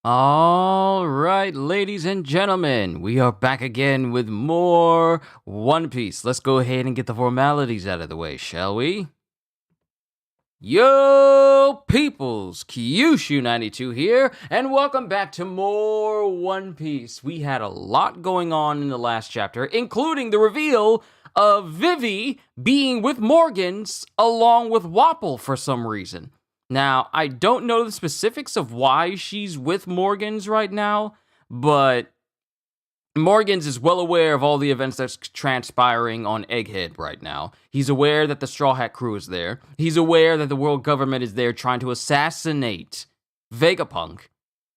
All right, ladies and gentlemen, we are back again with more One Piece. Let's go ahead and get the formalities out of the way, shall we? Yo, peoples, Kyushu92 here, and welcome back to more One Piece. We had a lot going on in the last chapter, including the reveal of Vivi being with Morgans along with Wapol for some reason. Now, I don't know the specifics of why she's with Morgans right now, but Morgans is well aware of all the events that's transpiring on Egghead right now. He's aware that the Straw Hat crew is there. He's aware that the world government is there trying to assassinate Vegapunk.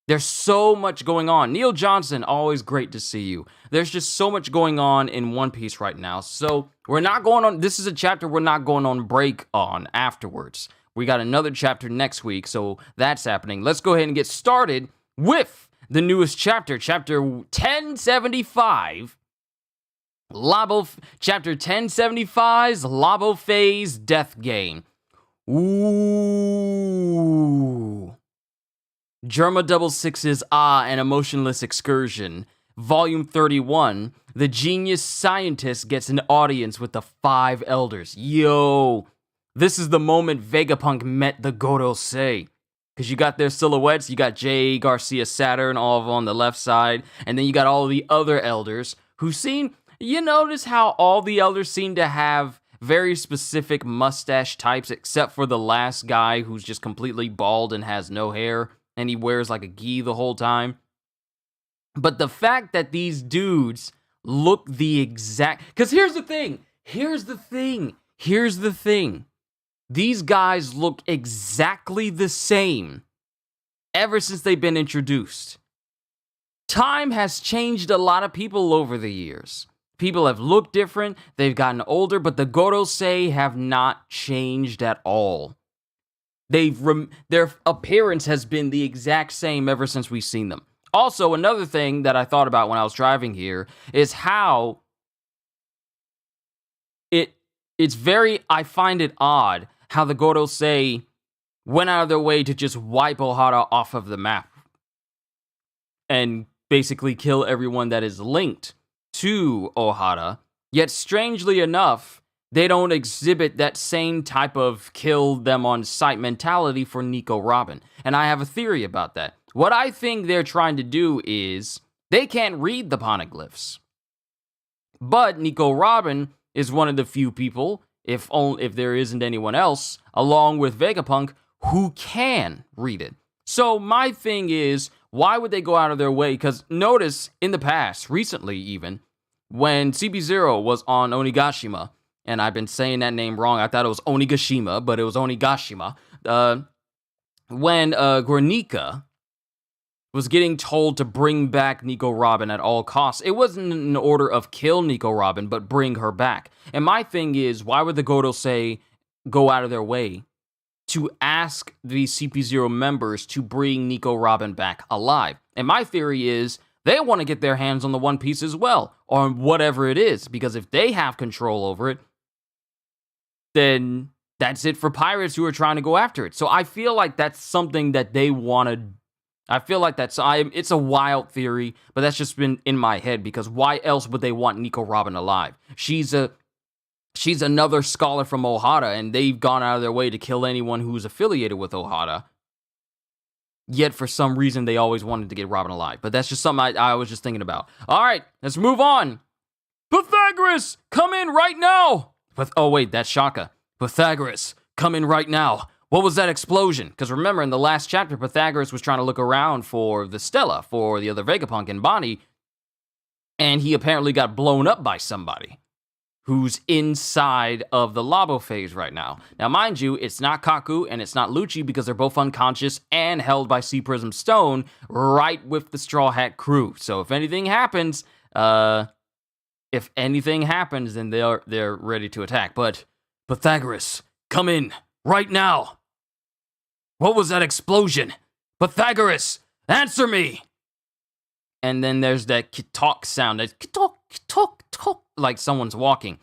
There's so much going on. Neil Johnson, always great to see you. There's just so much going on in One Piece right now. So we're not going on, this is a chapter we're not going on break on afterwards. We got another chapter next week, so that's happening. Let's go ahead and get started with the newest chapter, chapter 1075. Chapter 1075's Labo Phase Death Game. Ooh. Germa 66's An Emotionless Excursion. Volume 31. The genius scientist gets an audience with the 5 elders. Yo. This is the moment Vegapunk met the Gorosei. Because you got their silhouettes, you got Jay, Garcia, Saturn, all on the left side, and then you got all the other elders who seem, you notice how all the elders seem to have very specific mustache types, except for the last guy who's just completely bald and has no hair, and he wears like a gi the whole time. But the fact that these dudes look the exact... Because here's the thing. These guys look exactly the same ever since they've been introduced. Time has changed a lot of people over the years. People have looked different, they've gotten older, but the Gorosei have not changed at all. Their appearance has been the exact same ever since we've seen them. Also, another thing that I thought about when I was driving here is how I find it odd how the Gorosei went out of their way to just wipe Ohara off of the map and basically kill everyone that is linked to Ohara. Yet, strangely enough, they don't exhibit that same type of kill them on sight mentality for Nico Robin. And I have a theory about that. What I think they're trying to do is they can't read the poneglyphs. But Nico Robin is one of the few people, if there isn't anyone else, along with Vegapunk, who can read it. So my thing is, why would they go out of their way? Because notice, in the past, recently even, when CP0 was on Onigashima, and I've been saying that name wrong, I thought it was Onigashima, but it was Onigashima, when Guernica was getting told to bring back Nico Robin at all costs. It wasn't in order of kill Nico Robin, but bring her back. And my thing is, why would the Gorosei go out of their way to ask the CP0 members to bring Nico Robin back alive? And my theory is, they want to get their hands on the One Piece as well, or whatever it is, because if they have control over it, then that's it for pirates who are trying to go after it. So I feel like that's something that they want to... I feel like it's a wild theory, but that's just been in my head, because why else would they want Nico Robin alive? She's another scholar from Ohara, and they've gone out of their way to kill anyone who's affiliated with Ohara. Yet, for some reason, they always wanted to get Robin alive. But that's just something I was just thinking about. All right, let's move on. Pythagoras, come in right now! Oh, wait, that's Shaka. Pythagoras, come in right now. What was that explosion? Because remember, in the last chapter, Pythagoras was trying to look around for the Stella, for the other Vegapunk and Bonnie, and he apparently got blown up by somebody who's inside of the Labo phase right now. Now, mind you, it's not Kaku and it's not Lucci, because they're both unconscious and held by Sea Prism Stone right with the Straw Hat crew. So if anything happens, then they're ready to attack. But Pythagoras, come in right now. What was that explosion? Pythagoras, answer me! And then there's that talk sound, that talk, like someone's walking.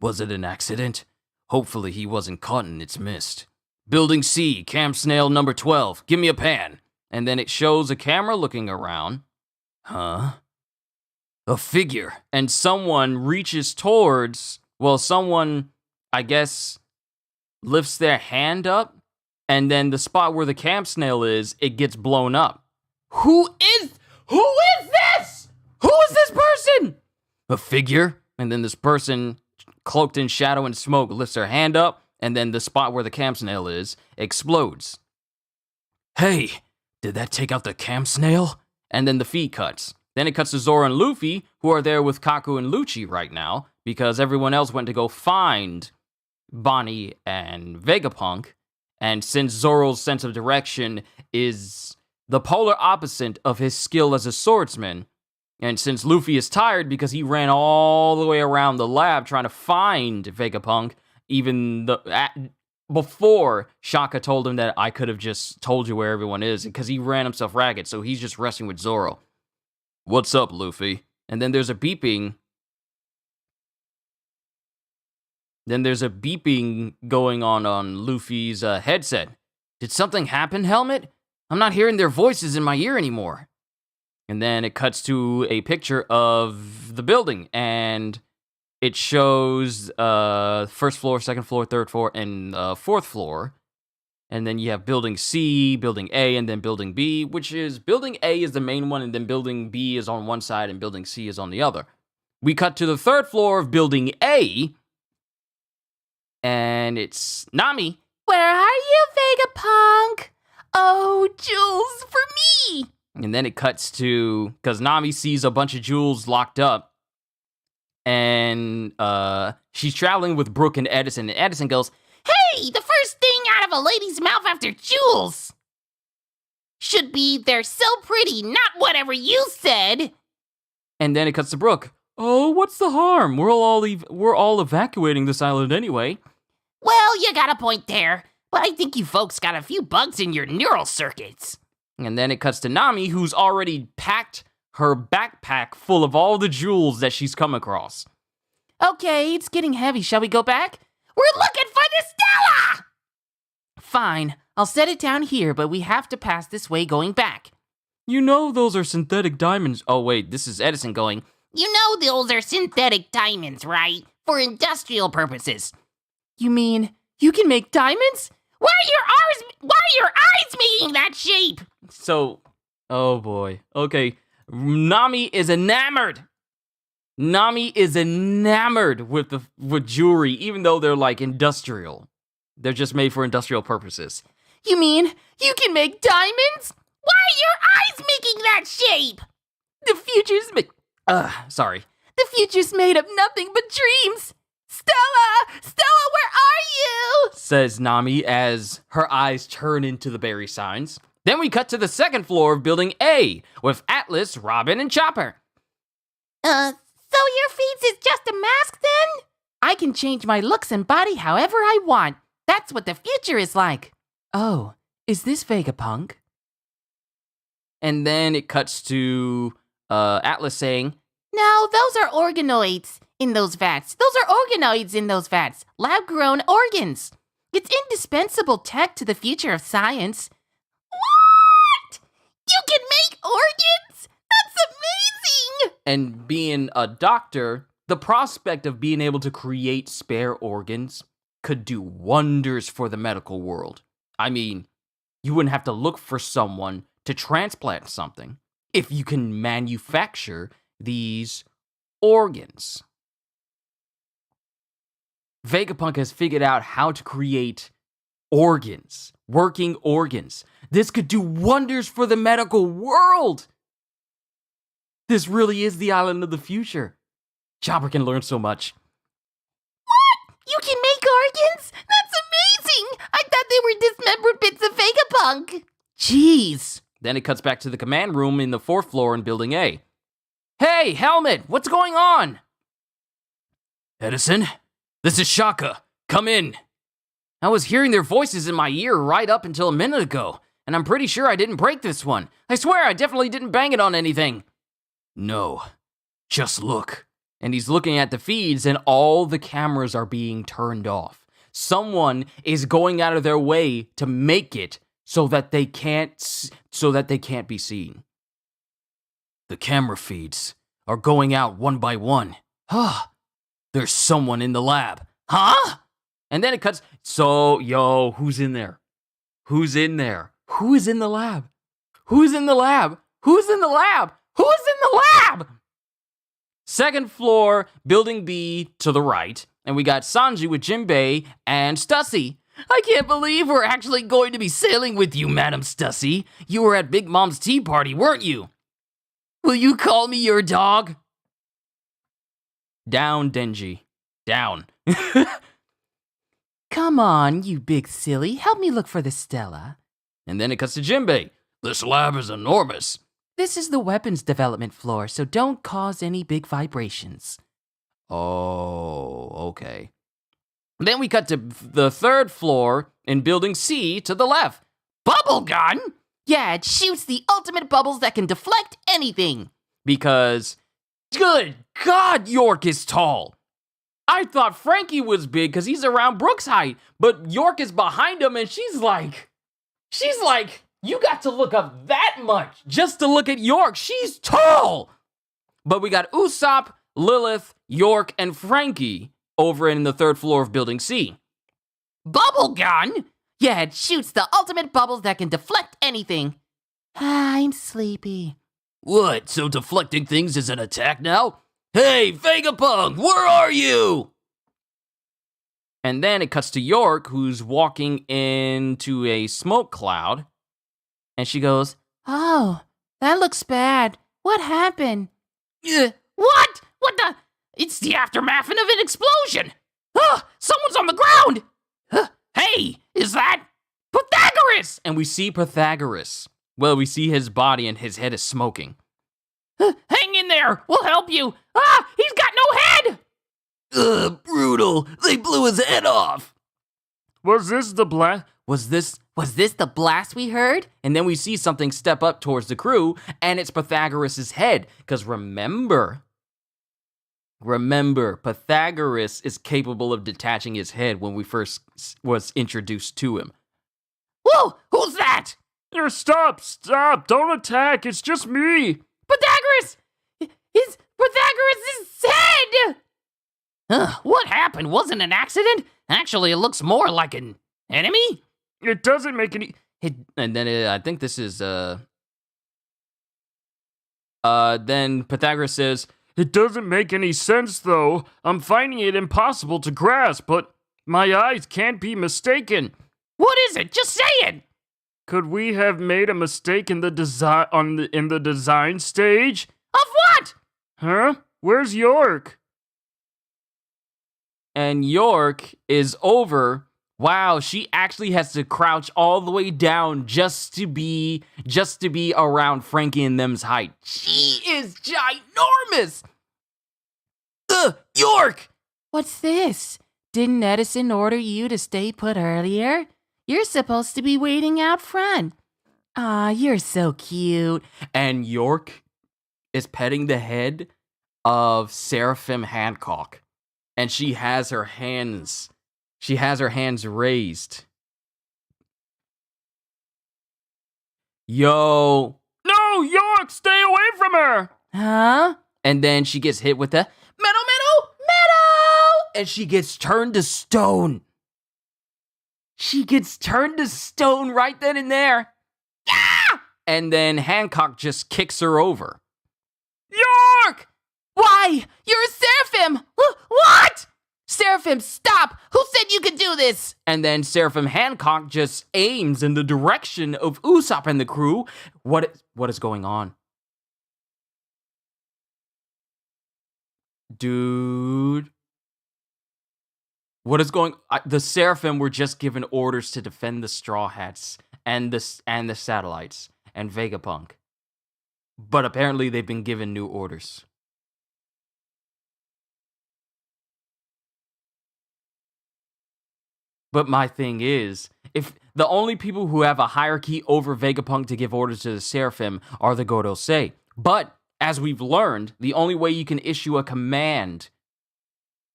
Was it an accident? Hopefully he wasn't caught in its mist. Building C, Camp Snail number 12. Give me a pan. And then it shows a camera looking around. Huh? A figure. And someone reaches towards, someone, I guess, lifts their hand up. And then the spot where the camp snail is, it gets blown up. Who is this? Who is this person? A figure. And then this person, cloaked in shadow and smoke, lifts their hand up. And then the spot where the camp snail is explodes. Hey, did that take out the camp snail? And then the feed cuts. Then it cuts to Zoro and Luffy, who are there with Kaku and Lucci right now, because everyone else went to go find Bonnie and Vegapunk. And since Zoro's sense of direction is the polar opposite of his skill as a swordsman, and since Luffy is tired because he ran all the way around the lab trying to find Vegapunk, before Shaka told him that I could have just told you where everyone is, because he ran himself ragged, so he's just resting with Zoro. What's up, Luffy? And then there's a beeping. Going on Luffy's headset. Did something happen, Helmet? I'm not hearing their voices in my ear anymore. And then it cuts to a picture of the building, and it shows first floor, second floor, third floor, and fourth floor. And then you have building C, building A, and then building B, which is building A is the main one, and then building B is on one side, and building C is on the other. We cut to the third floor of building A, and it's Nami. Where are you, Vegapunk? Oh, jewels for me! And then it cuts to, because Nami sees a bunch of jewels locked up, and she's traveling with Brook and Edison goes, "Hey, the first thing out of a lady's mouth after jewels should be they're so pretty, not whatever you said." And then it cuts to Brook. Oh, what's the harm? We're all evacuating this island anyway. Well, you got a point there, but I think you folks got a few bugs in your neural circuits. And then it cuts to Nami, who's already packed her backpack full of all the jewels that she's come across. Okay, it's getting heavy. Shall we go back? We're looking for the Stella! Fine, I'll set it down here, but we have to pass this way going back. You know those are synthetic diamonds. Oh wait, this is Edison going, you know those are synthetic diamonds, right? For industrial purposes. You mean you can make diamonds? Why are your eyes making that shape? So, oh boy. Okay, Nami is enamored. Nami is enamored with jewelry, even though they're like industrial. They're just made for industrial purposes. You mean you can make diamonds? Why are your eyes making that shape? The future's The future's made of nothing but dreams. Stella, where are you? Says Nami as her eyes turn into the berry signs. Then we cut to the second floor of building A with Atlas, Robin, and Chopper. So your face is just a mask then? I can change my looks and body however I want. That's what the future is like. Oh, is this Vegapunk? And then it cuts to Atlas saying, no, those are organoids in those vats. Lab-grown organs. It's indispensable tech to the future of science. What? You can make organs? That's amazing! And being a doctor, the prospect of being able to create spare organs could do wonders for the medical world. I mean, you wouldn't have to look for someone to transplant something if you can manufacture these organs. Vegapunk has figured out how to create organs, working organs. This could do wonders for the medical world. This really is the island of the future. Chopper can learn so much. What? You can make organs? That's amazing! I thought they were dismembered bits of Vegapunk. Jeez. Then it cuts back to the command room in the fourth floor in Building A. Hey, Helmet, what's going on? Edison, this is Shaka. Come in. I was hearing their voices in my ear right up until a minute ago, and I'm pretty sure I didn't break this one. I swear I definitely didn't bang it on anything. No, just look. And he's looking at the feeds, and all the cameras are being turned off. Someone is going out of their way to make it so that they can't be seen. The camera feeds are going out one by one. Huh. There's someone in the lab. Huh? And then it cuts. So, yo, who's in there? Who's in there? Who is in the lab? Who's in the lab? Who's in the lab? Who's in the lab? Second floor, building B to the right. And we got Sanji with Jinbei and Stussy. I can't believe we're actually going to be sailing with you, Madam Stussy. You were at Big Mom's tea party, weren't you? Will you call me your dog? Down, Denji. Down. Come on, you big silly. Help me look for the Stella. And then it cuts to Jinbei. This lab is enormous. This is the weapons development floor, so don't cause any big vibrations. Oh, okay. Then we cut to the third floor in building C to the left. Bubble gun? Yeah, it shoots the ultimate bubbles that can deflect anything. Because, good God, York is tall. I thought Frankie was big because he's around Brooke's height, but York is behind him and she's like, you got to look up that much just to look at York. She's tall. But we got Usopp, Lilith, York, and Frankie over in the third floor of building C. Bubble gun? Yeah, it shoots the ultimate bubbles that can deflect anything. I'm sleepy. What, so deflecting things is an attack now? Hey, Vegapunk, where are you? And then it cuts to York, who's walking into a smoke cloud. And she goes, oh, that looks bad. What happened? What? What the? It's the aftermath of an explosion. Someone's on the ground. Hey, is that Pythagoras? And we see Pythagoras. Well, we see his body and his head is smoking. Hang in there. We'll help you. He's got no head. Brutal. They blew his head off. Was this the blast? Was this the blast we heard? And then we see something step up towards the crew, and it's Pythagoras' head. Because remember, Pythagoras is capable of detaching his head when we first was introduced to him. Whoa, who's that? Stop, don't attack, it's just me. Pythagoras! It's Pythagoras' head! What happened? Wasn't an accident? Actually, it looks more like an enemy. It doesn't make any... And then I think this is... Then Pythagoras says, it doesn't make any sense, though. I'm finding it impossible to grasp, but my eyes can't be mistaken. What is it? Just say it! Could we have made a mistake in the design stage? Of what? Huh? Where's York? And York is over. Wow, she actually has to crouch all the way down just to be around Frankie and them's height. She is ginormous. York! What's this? Didn't Edison order you to stay put earlier? You're supposed to be waiting out front. Aw, you're so cute. And York is petting the head of Seraphim Hancock. And she has her hands raised. Yo. No, York, stay away from her. Huh? And then she gets hit with the metal. And she gets turned to stone. She gets turned to stone right then and there. Yeah! And then Hancock just kicks her over. York! Why? You're a Seraphim! What? Seraphim, stop! Who said you could do this? And then Seraphim Hancock just aims in the direction of Usopp and the crew. What is going on? Dude. What is going... the Seraphim were just given orders to defend the Straw Hats and the satellites and Vegapunk. But apparently they've been given new orders. But my thing is, if the only people who have a hierarchy over Vegapunk to give orders to the Seraphim are the Gorosei. But, as we've learned, the only way you can issue a command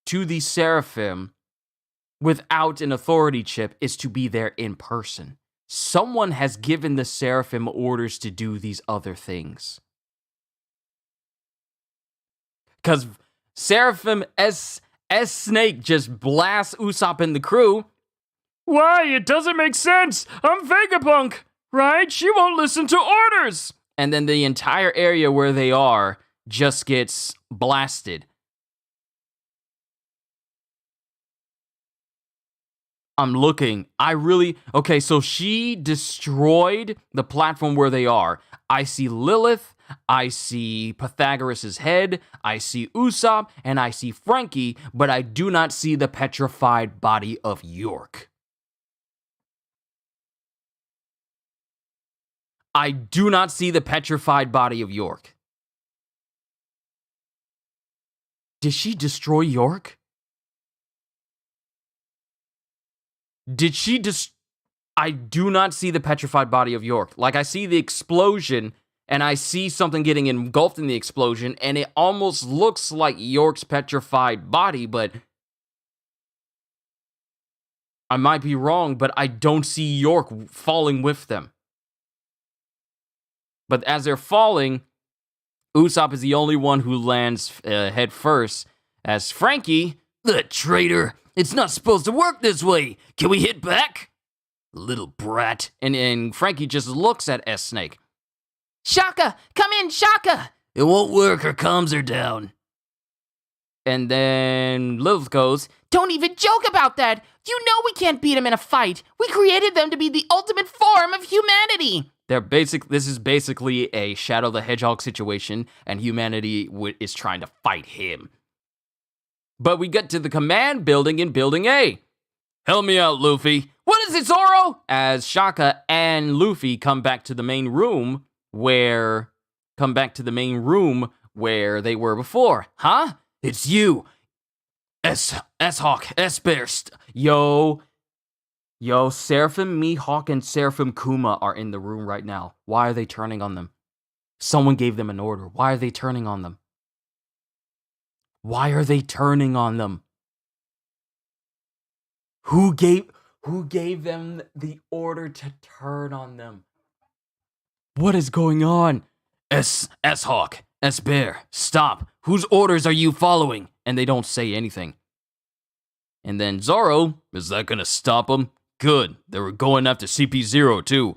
to the Seraphim without an authority chip is to be there in person. someone has given the Seraphim orders to do these other things. Because Seraphim S Snake just blasts Usopp and the crew. Why? It doesn't make sense. I'm Vegapunk, right? She won't listen to orders. And then the entire area where they are just gets blasted. I'm looking. Okay, so she destroyed the platform where they are. I see Lilith, I see Pythagoras' head, I see Usopp, and I see Franky, but I do not see the petrified body of York. I do not see the petrified body of York. Did she destroy York? Did she I do not see the petrified body of York. Like, I see the explosion, and I see something getting engulfed in the explosion, and it almost looks like York's petrified body, but I might be wrong, but I don't see York falling with them. But as they're falling, Usopp is the only one who lands head first, as Franky, the traitor, it's not supposed to work this way. Can we hit back? Little brat. And Franky just looks at S Snake. Shaka, come in, Shaka. It won't work, her comms are down. And then Lilith goes, don't even joke about that. You know we can't beat him in a fight. We created them to be the ultimate form of humanity. This is basically a Shadow the Hedgehog situation, and humanity is trying to fight him. But we get to the command building in Building A. Help me out, Luffy. What is it, Zoro? As Shaka and Luffy come back to the main room where they were before. Huh? It's you. S-Hawk, S-Bear. Yo, Seraphim Mihawk and Seraphim Kuma are in the room right now. Why are they turning on them? Someone gave them an order. Why are they turning on them? Why are they turning on them? Who gave them the order to turn on them? What is going on? S-Hawk, S-Bear, stop. Whose orders are you following? And they don't say anything. And then Zoro, is that gonna stop them? Good. They were going after CP0 too.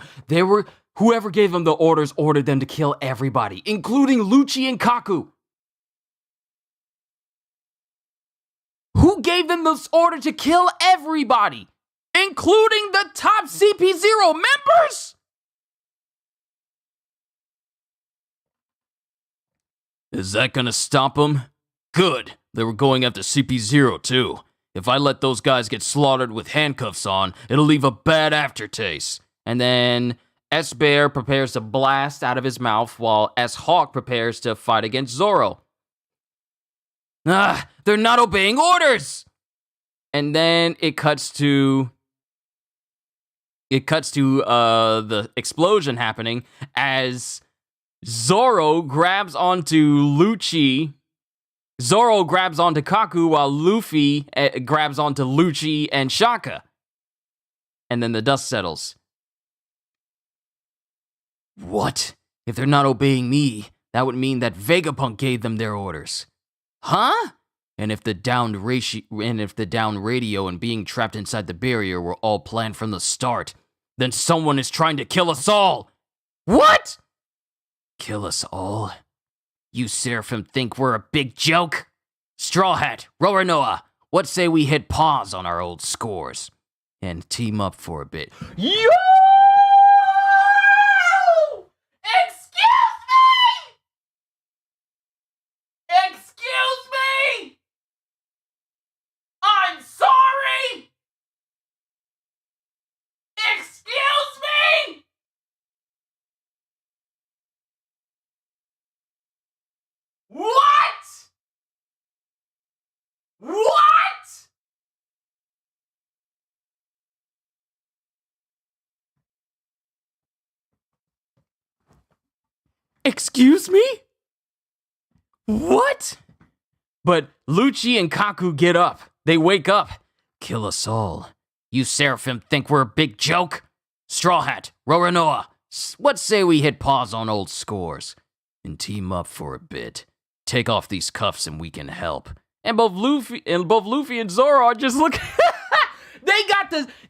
Whoever gave them the orders ordered them to kill everybody, including Lucci and Kaku. Who gave them this order to kill everybody, including the top CP0 members? Is that gonna stop them? Good. They were going after CP0 too. If I let those guys get slaughtered with handcuffs on, it'll leave a bad aftertaste. And then S-Bear prepares to blast out of his mouth while S-Hawk prepares to fight against Zoro. They're not obeying orders! And then it cuts to the explosion happening as Zoro grabs onto Lucci. Zoro grabs onto Kaku while Luffy grabs onto Lucci and Shaka. And then the dust settles. What? If they're not obeying me, that would mean that Vegapunk gave them their orders. Huh? And if the downed radio and being trapped inside the barrier were all planned from the start, then someone is trying to kill us all. What? Kill us all? You Seraphim think we're a big joke? Straw Hat, Roronoa, what say we hit pause on our old scores and team up for a bit? Yo! Excuse me! Excuse me! I'm sorry! Excuse me! What? What? Excuse me? What? But Lucci and Kaku get up. They wake up. Kill us all. You Seraphim think we're a big joke? Straw Hat, Roronoa, what say we hit pause on old scores and team up for a bit? Take off these cuffs and we can help. And both Luffy and Zoro are just looking.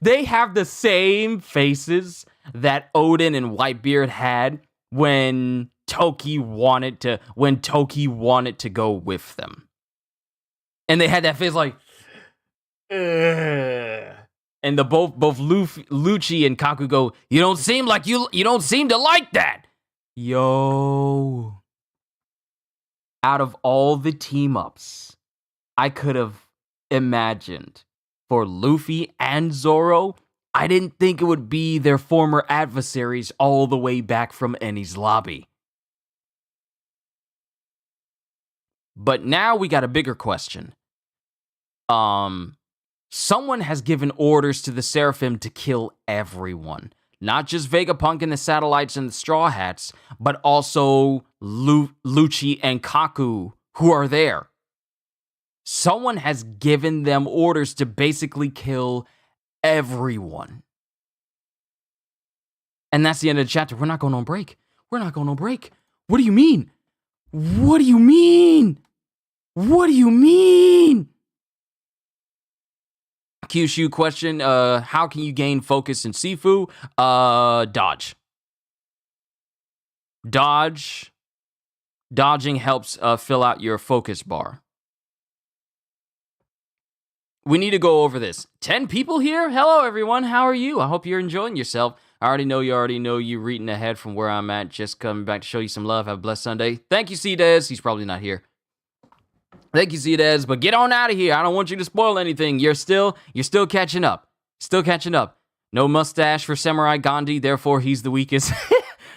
They have the same faces that Odin and Whitebeard had when Toki wanted to go with them. And they had that face like, ugh. And both Lucci and Kaku go, you don't seem to like that. Yo. Out of all the team-ups I could have imagined for Luffy and Zoro, I didn't think it would be their former adversaries all the way back from Enies Lobby. But now we got a bigger question. Someone has given orders to the Seraphim to kill everyone. Not just Vegapunk and the Satellites and the Straw Hats, but also Lucci and Kaku, who are there. Someone has given them orders to basically kill everyone. And that's the end of the chapter. We're not going on break. We're not going on break. What do you mean? What do you mean? What do you mean? Kyushu question, how can you gain focus in Sifu? Dodge. Dodging helps fill out your focus bar. We need to go over this. 10 people here? Hello, everyone. How are you? I hope you're enjoying yourself. I already know you're reading ahead from where I'm at. Just coming back to show you some love. Have a blessed Sunday. Thank you, C-Dez. He's probably not here. Thank you, C-Dez. But get on out of here. I don't want you to spoil anything. You're still catching up. Still catching up. No mustache for Samurai Gandhi. Therefore, he's the weakest.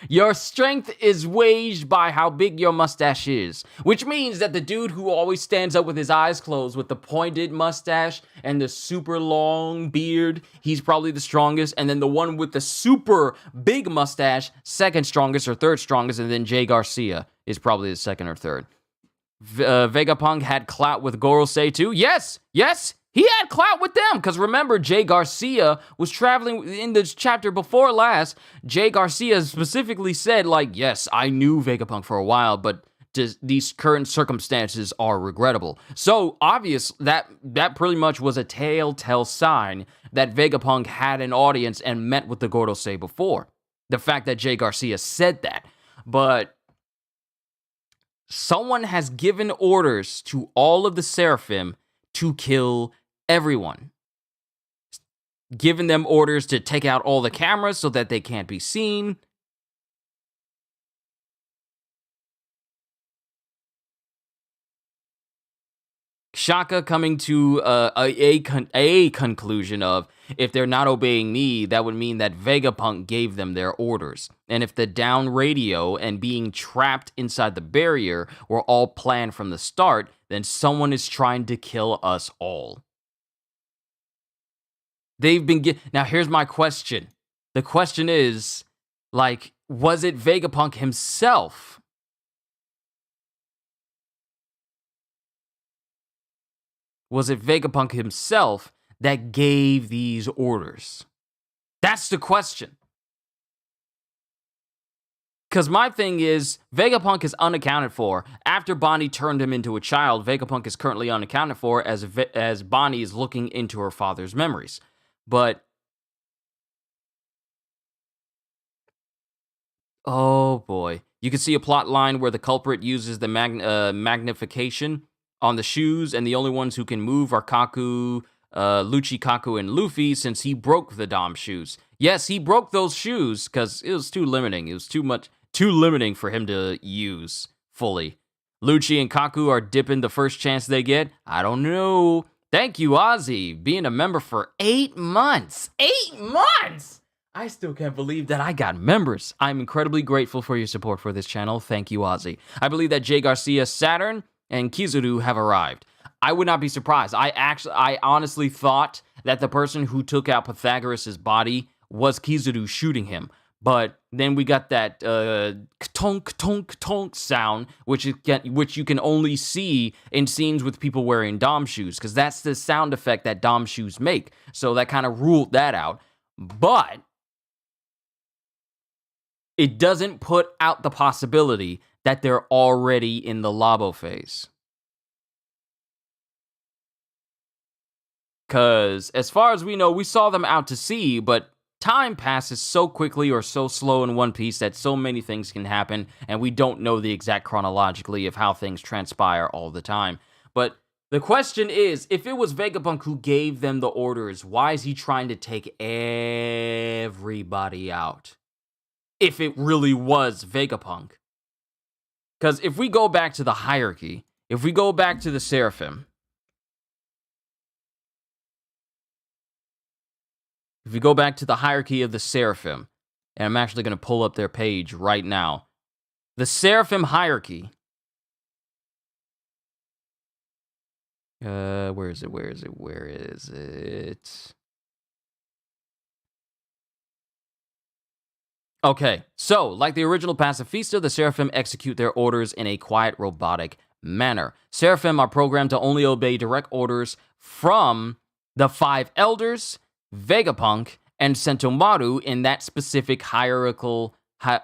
Your strength is waged by how big your mustache is, which means that the dude who always stands up with his eyes closed with the pointed mustache and the super long beard, he's probably the strongest. And then the one with the super big mustache, second strongest or third strongest. And then Jay Garcia is probably the second or third. Vegapunk had clout with Gorosei too. Yes, he had clout with them, because remember, Jay Garcia was traveling in the chapter before last. Jay Garcia specifically said, like, yes, I knew Vegapunk for a while, but these current circumstances are regrettable. So, obvious, that pretty much was a telltale sign that Vegapunk had an audience and met with the Gorosei before. The fact that Jay Garcia said that. But someone has given orders to all of the Seraphim to kill everyone. Given them orders to take out all the cameras so that they can't be seen. Shaka coming to a conclusion of, if they're not obeying me, that would mean that Vegapunk gave them their orders. And if the down radio and being trapped inside the barrier were all planned from the start, then someone is trying to kill us all. Now here's my question. The question is, like, was it Vegapunk himself? Was it Vegapunk himself that gave these orders? That's the question. Because my thing is, Vegapunk is unaccounted for. After Bonnie turned him into a child, Vegapunk is currently unaccounted for as Bonnie is looking into her father's memories. But, oh boy. You can see a plot line where the culprit uses the magnification on the shoes, and the only ones who can move are Kaku, Lucci, Kaku, and Luffy, since he broke the Dom shoes. Yes, he broke those shoes because it was too limiting. It was too limiting for him to use fully. Lucci and Kaku are dipping the first chance they get. I don't know. Thank you, Ozzy, being a member for 8 months. 8 months! I still can't believe that I got members. I'm incredibly grateful for your support for this channel. Thank you, Ozzy. I believe that Jay Garcia, Saturn, and Kizaru have arrived. I would not be surprised. I honestly thought that the person who took out Pythagoras' body was Kizaru shooting him. But then we got that tonk, tonk, tonk sound, which you can only see in scenes with people wearing Dom shoes, because that's the sound effect that Dom shoes make. So that kind of ruled that out. But it doesn't put out the possibility that they're already in the Labo phase. Because as far as we know, we saw them out to sea, but time passes so quickly or so slow in One Piece that so many things can happen, and we don't know the exact chronologically of how things transpire all the time. But the question is, if it was Vegapunk who gave them the orders, why is he trying to take everybody out? If it really was Vegapunk. Because if we go back to the hierarchy, if we go back to the Seraphim, if we go back to the hierarchy of the Seraphim, and I'm actually going to pull up their page right now. The Seraphim hierarchy. Where is it? Okay, so, like the original Pacifista, the Seraphim execute their orders in a quiet, robotic manner. Seraphim are programmed to only obey direct orders from the 5 elders, Vegapunk, and Sentomaru in that specific hierarchical, I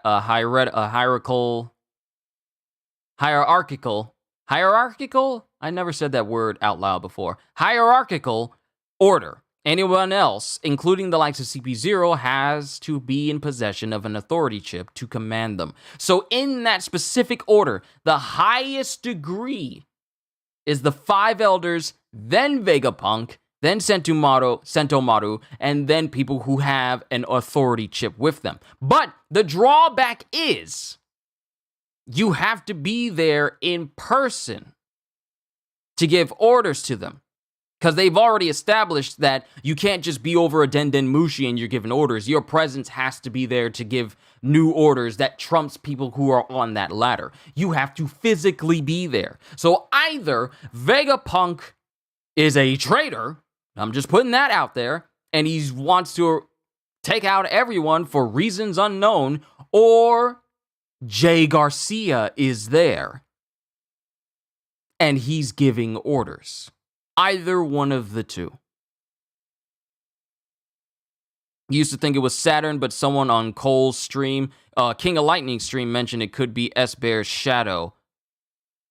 never said that word out loud before, hierarchical order. Anyone else, including the likes of CP0, has to be in possession of an authority chip to command them. So in that specific order, the highest degree is the 5 elders, then Vegapunk, then Sentomaru, and then people who have an authority chip with them. But the drawback is you have to be there in person to give orders to them. Because they've already established that you can't just be over a Den Mushi and you're giving orders. Your presence has to be there to give new orders that trumps people who are on that ladder. You have to physically be there. So either Vegapunk is a traitor, I'm just putting that out there, and he wants to take out everyone for reasons unknown, or Jay Garcia is there and he's giving orders. Either one of the two. Used to think it was Saturn, but someone on Cole's stream, King of Lightning stream, mentioned it could be S-Bear's shadow.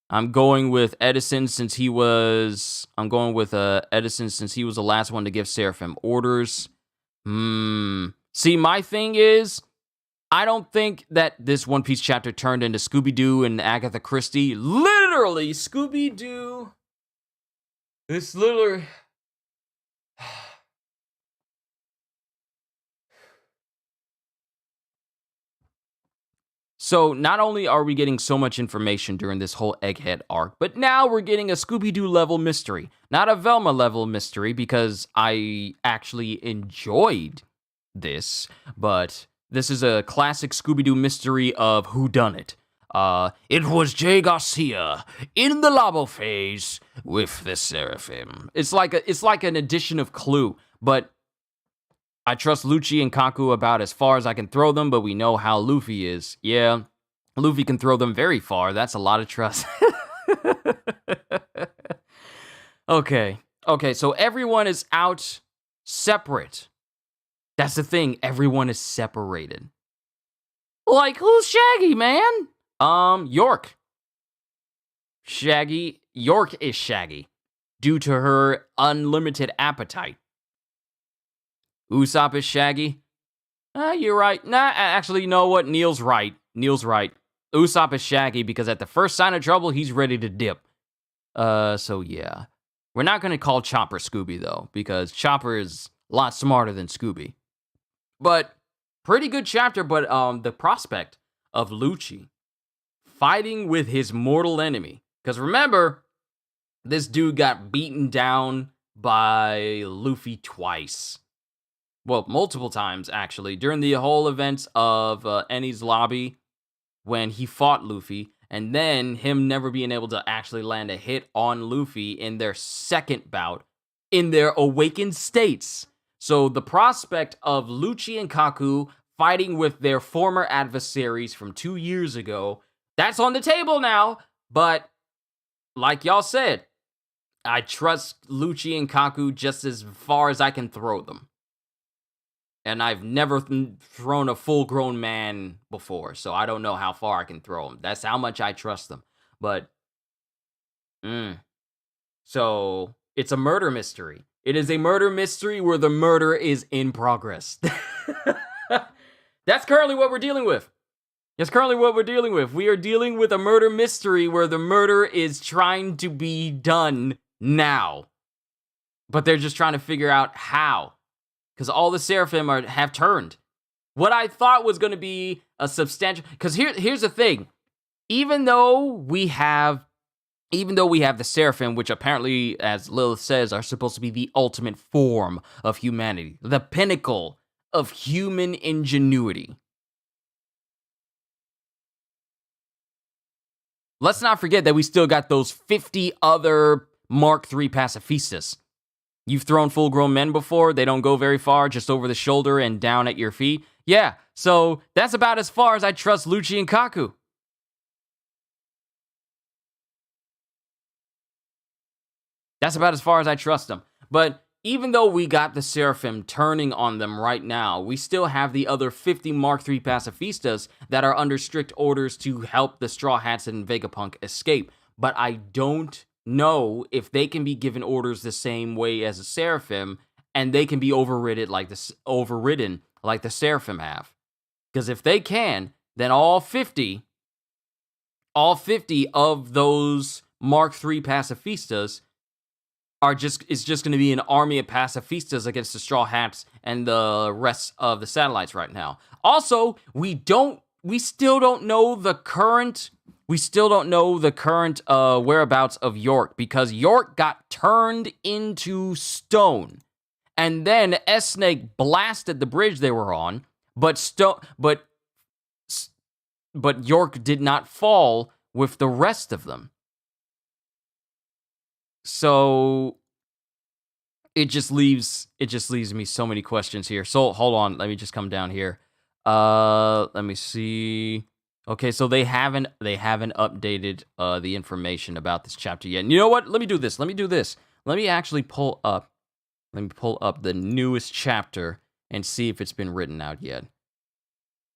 I'm going with Edison since he was the last one to give Seraphim orders. See, my thing is, I don't think that this One Piece chapter turned into Scooby-Doo and Agatha Christie. Literally, Scooby-Doo. This literally... So, not only are we getting so much information during this whole Egghead arc, but now we're getting a Scooby-Doo level mystery. Not a Velma level mystery, because I actually enjoyed this, but this is a classic Scooby-Doo mystery of whodunit. It was Jay Garcia in the Labo phase with the Seraphim. It's like an edition of Clue, but I trust Lucci and Kaku about as far as I can throw them, but we know how Luffy is. Yeah, Luffy can throw them very far. That's a lot of trust. Okay, so everyone is out separate. That's the thing, everyone is separated. Like, who's Shaggy, man? York. York is Shaggy, due to her unlimited appetite. Usopp is Shaggy. You're right. Nah, actually, you know what? Neil's right. Usopp is Shaggy because at the first sign of trouble, he's ready to dip. So yeah. We're not going to call Chopper Scooby, though, because Chopper is a lot smarter than Scooby. But, pretty good chapter, but the prospect of Lucci fighting with his mortal enemy. Because remember, this dude got beaten down by Luffy twice. Well, multiple times, actually, during the whole events of Enies Lobby, when he fought Luffy, and then him never being able to actually land a hit on Luffy in their second bout, in their awakened states. So the prospect of Lucci and Kaku fighting with their former adversaries from 2 years ago, that's on the table now, but like y'all said, I trust Lucci and Kaku just as far as I can throw them. And I've never thrown a full-grown man before, so I don't know how far I can throw him. That's how much I trust them. But, so it's a murder mystery. It is a murder mystery where the murder is in progress. That's currently what we're dealing with. That's currently what we're dealing with. We are dealing with a murder mystery where the murder is trying to be done now. But they're just trying to figure out how. Because all the Seraphim have turned. What I thought was going to be a substantial... Because here's the thing. Even though we have the Seraphim, which apparently, as Lilith says, are supposed to be the ultimate form of humanity, the pinnacle of human ingenuity. Let's not forget that we still got those 50 other Mark III pacifistas. You've thrown full-grown men before. They don't go very far, just over the shoulder and down at your feet. Yeah, so that's about as far as I trust Lucci and Kaku. That's about as far as I trust them. But even though we got the Seraphim turning on them right now, we still have the other 50 Mark III pacifistas that are under strict orders to help the Straw Hats and Vegapunk escape. But I don't know if they can be given orders the same way as a Seraphim, and they can be overridden like the Seraphim have. Because if they can, then all 50 of those Mark III pacifistas is just going to be an army of pacifistas against the Straw Hats and the rest of the satellites right now. Also, we still don't know the current whereabouts of York, because York got turned into stone. And then S-Snake blasted the bridge they were on, but York did not fall with the rest of them. So it just leaves me so many questions here. So hold on, let me just come down here. Let me see. Okay, so they haven't updated the information about this chapter yet. And you know what? Let me do this. Let me actually pull up the newest chapter and see if it's been written out yet.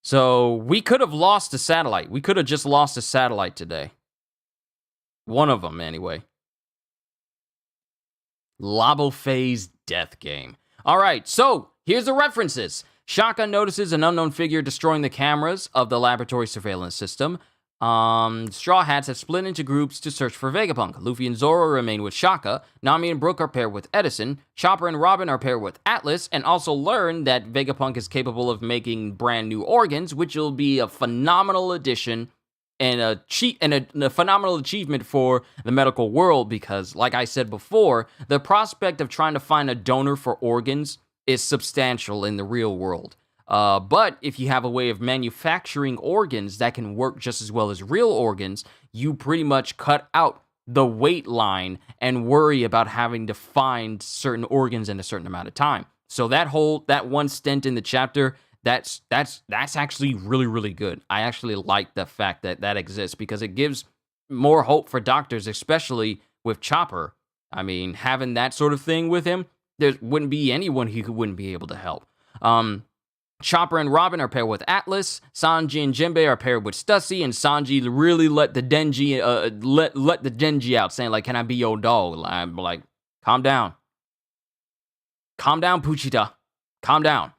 So we could have lost a satellite. We could have just lost a satellite today. One of them, anyway. Labo Phase Death Game. All right, so here's the references. Shaka notices an unknown figure destroying the cameras of the laboratory surveillance system. Straw Hats have split into groups to search for Vegapunk. Luffy and Zoro remain with Shaka. Nami and Brook are paired with Edison. Chopper and Robin are paired with Atlas, and also learn that Vegapunk is capable of making brand new organs, which will be a phenomenal addition and a phenomenal achievement for the medical world, because, like I said before, the prospect of trying to find a donor for organs is substantial in the real world. But if you have a way of manufacturing organs that can work just as well as real organs, you pretty much cut out the wait line and worry about having to find certain organs in a certain amount of time. So that one stint in the chapter, that's actually really, really good. I actually like the fact that exists, because it gives more hope for doctors, especially with Chopper. I mean, having that sort of thing with him, there wouldn't be anyone who wouldn't be able to help. Chopper and Robin are paired with Atlas. Sanji and Jinbei are paired with Stussy, and Sanji really let the Denji let the Denji out, saying like, "Can I be your dog?" I'm like, calm down, Puchita, calm down.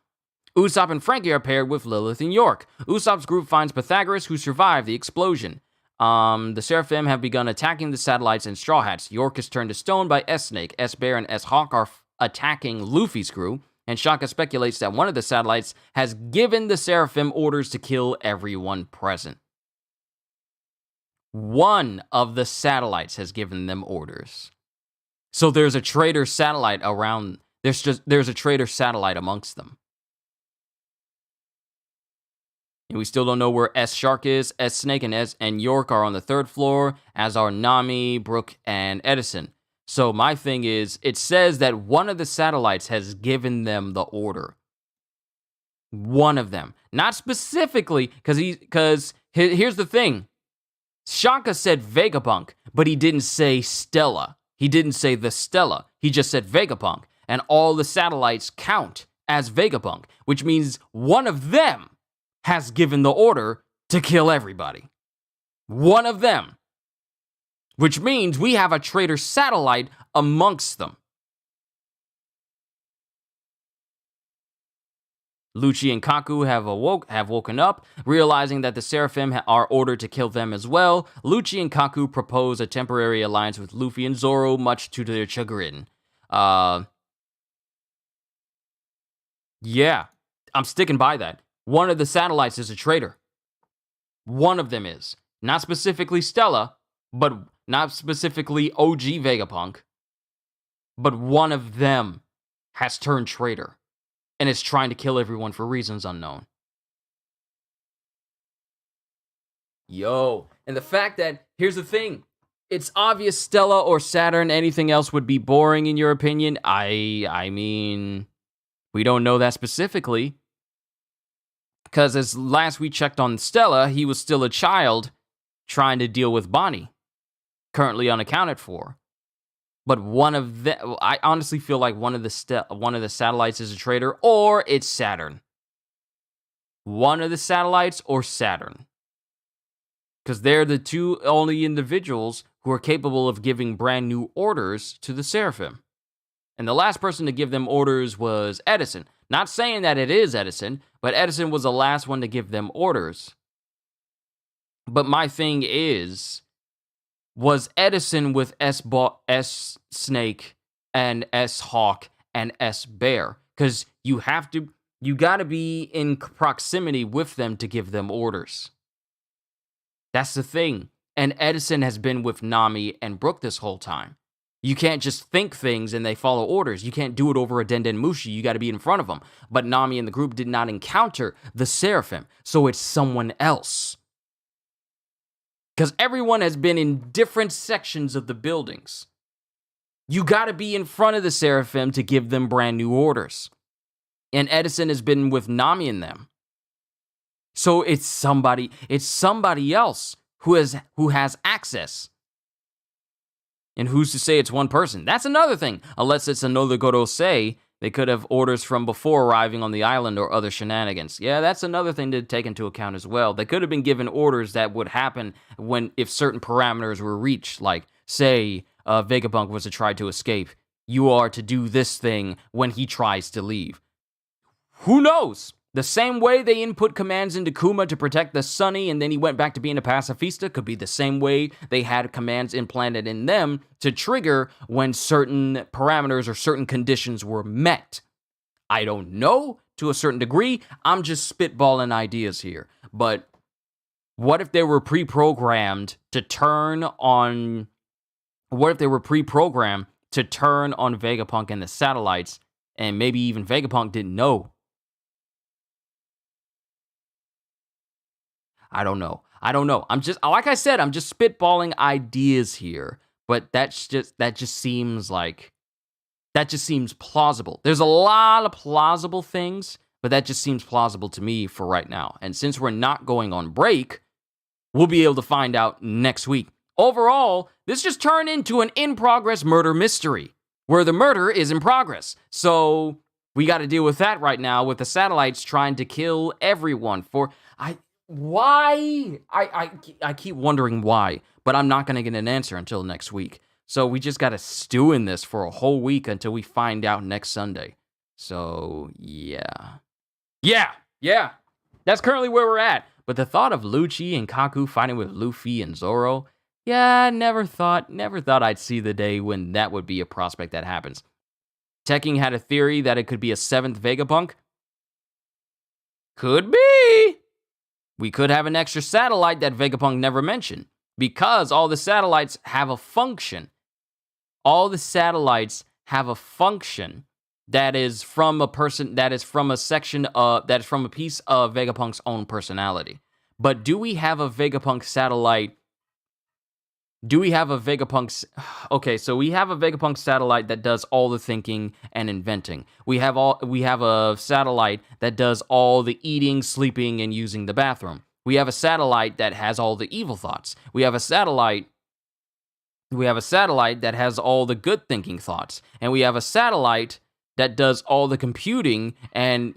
Usopp and Frankie are paired with Lilith and York. Usopp's group finds Pythagoras, who survived the explosion. The Seraphim have begun attacking the satellites and Straw Hats. York is turned to stone by S-Snake. S-Bear and S-Hawk are attacking Luffy's crew, and Shaka speculates that one of the satellites has given the Seraphim orders to kill everyone present. One of the satellites has given them orders. So there's a traitor satellite around. There's a traitor satellite amongst them. And we still don't know where S-Shark is. S-Snake and York are on the 3rd floor, as are Nami, Brook, and Edison. So my thing is, it says that one of the satellites has given them the order. One of them. Not specifically, because here's the thing. Shaka said Vegapunk, but he didn't say Stella. He didn't say the Stella. He just said Vegapunk. And all the satellites count as Vegapunk, which means one of them has given the order to kill everybody. One of them. Which means we have a traitor satellite amongst them. Lucci and Kaku have woken up, realizing that the Seraphim are ordered to kill them as well. Lucci and Kaku propose a temporary alliance with Luffy and Zoro, much to their chagrin. Yeah, I'm sticking by that. One of the satellites is a traitor. One of them is. Not specifically Stella, but not specifically OG Vegapunk, but one of them has turned traitor and is trying to kill everyone for reasons unknown. Yo, and the fact that, here's the thing, it's obvious Stella or Saturn, anything else would be boring in your opinion. I mean, we don't know that specifically. Because as last we checked on Stella, he was still a child trying to deal with Bonnie, currently unaccounted for. But one of the, I honestly feel like one of the satellites is a traitor, or it's Saturn. One of the satellites or Saturn. Because they're the two only individuals who are capable of giving brand new orders to the Seraphim. And the last person to give them orders was Edison. Not saying that it is Edison, but Edison was the last one to give them orders. But my thing is, was Edison with S Snake and S Hawk and S Bear? Because you gotta be in proximity with them to give them orders. That's the thing. And Edison has been with Nami and Brook this whole time. You can't just think things and they follow orders. You can't do it over a Denden Mushi. You got to be in front of them. But Nami and the group did not encounter the Seraphim, so it's someone else. Because everyone has been in different sections of the buildings. You got to be in front of the Seraphim to give them brand new orders. And Edison has been with Nami and them. So it's somebody else who has access. And who's to say it's one person? That's another thing. Unless it's another Gorosei, they could have orders from before arriving on the island or other shenanigans. Yeah, that's another thing to take into account as well. They could have been given orders that would happen if certain parameters were reached. Like, say, Vegapunk was to try to escape. You are to do this thing when he tries to leave. Who knows? The same way they input commands into Kuma to protect the Sunny and then he went back to being a pacifista could be the same way they had commands implanted in them to trigger when certain parameters or certain conditions were met. I don't know to a certain degree. I'm just spitballing ideas here. But what if they were pre-programmed to turn on... What if they were pre-programmed to turn on Vegapunk and the satellites and maybe even Vegapunk didn't know? I don't know. I'm just, like I said, I'm just spitballing ideas here, but that just seems plausible. There's a lot of plausible things, but that just seems plausible to me for right now. And since we're not going on break, we'll be able to find out next week. Overall, this just turned into an in-progress murder mystery, where the murder is in progress. So we got to deal with that right now, with the satellites trying to kill everyone Why? I keep wondering why, but I'm not going to get an answer until next week. So we just got to stew in this for a whole week until we find out next Sunday. So, yeah. Yeah. That's currently where we're at. But the thought of Lucci and Kaku fighting with Luffy and Zoro, yeah, never thought I'd see the day when that would be a prospect that happens. Tekking had a theory that it could be a 7th Vegapunk. Could be. We could have an extra satellite that Vegapunk never mentioned, because all the satellites have a function. All the satellites have a function that is from a person, that is from a section of, that is from a piece of Vegapunk's own personality. But do we have a Vegapunk satellite? Okay, so we have a Vegapunk satellite that does all the thinking and inventing. We have a satellite that does all the eating, sleeping, and using the bathroom. We have a satellite that has all the evil thoughts. We have a satellite that has all the good thinking thoughts. And we have a satellite that does all the computing and,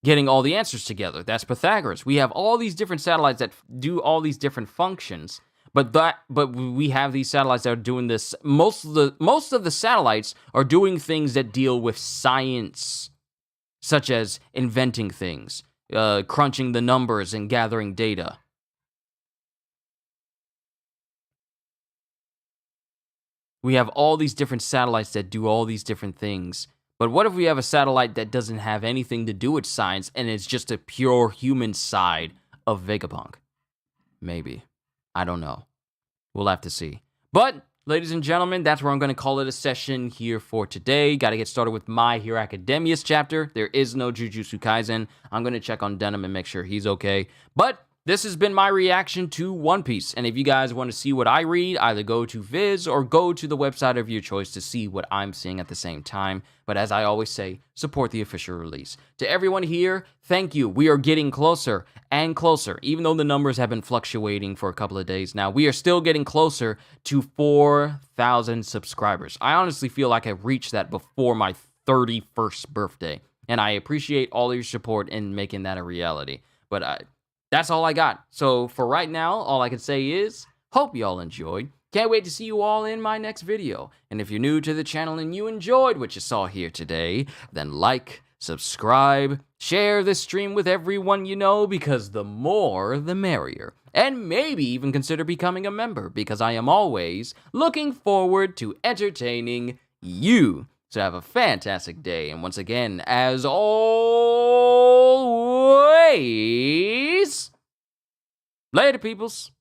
getting all the answers together. That's Pythagoras. We have all these different satellites that do all these different functions. But we have these satellites that are doing this. Most of the satellites are doing things that deal with science, such as inventing things, crunching the numbers, and gathering data. We have all these different satellites that do all these different things. But what if we have a satellite that doesn't have anything to do with science and it's just a pure human side of Vegapunk? Maybe. I don't know. We'll have to see. But, ladies and gentlemen, that's where I'm going to call it a session here for today. Got to get started with My Hero Academia's chapter. There is no Jujutsu Kaisen. I'm going to check on Denim and make sure he's okay. But this has been my reaction to One Piece. And if you guys want to see what I read, either go to Viz or go to the website of your choice to see what I'm seeing at the same time. But as I always say, support the official release. To everyone here, thank you. We are getting closer and closer. Even though the numbers have been fluctuating for a couple of days now, we are still getting closer to 4,000 subscribers. I honestly feel like I reached that before my 31st birthday. And I appreciate all your support in making that a reality. But that's all I got. So for right now, all I can say is, hope y'all enjoyed. Can't wait to see you all in my next video. And if you're new to the channel and you enjoyed what you saw here today, then like, subscribe, share this stream with everyone you know, because the more, the merrier. And maybe even consider becoming a member, because I am always looking forward to entertaining you. So have a fantastic day. And once again, as always, later, peoples.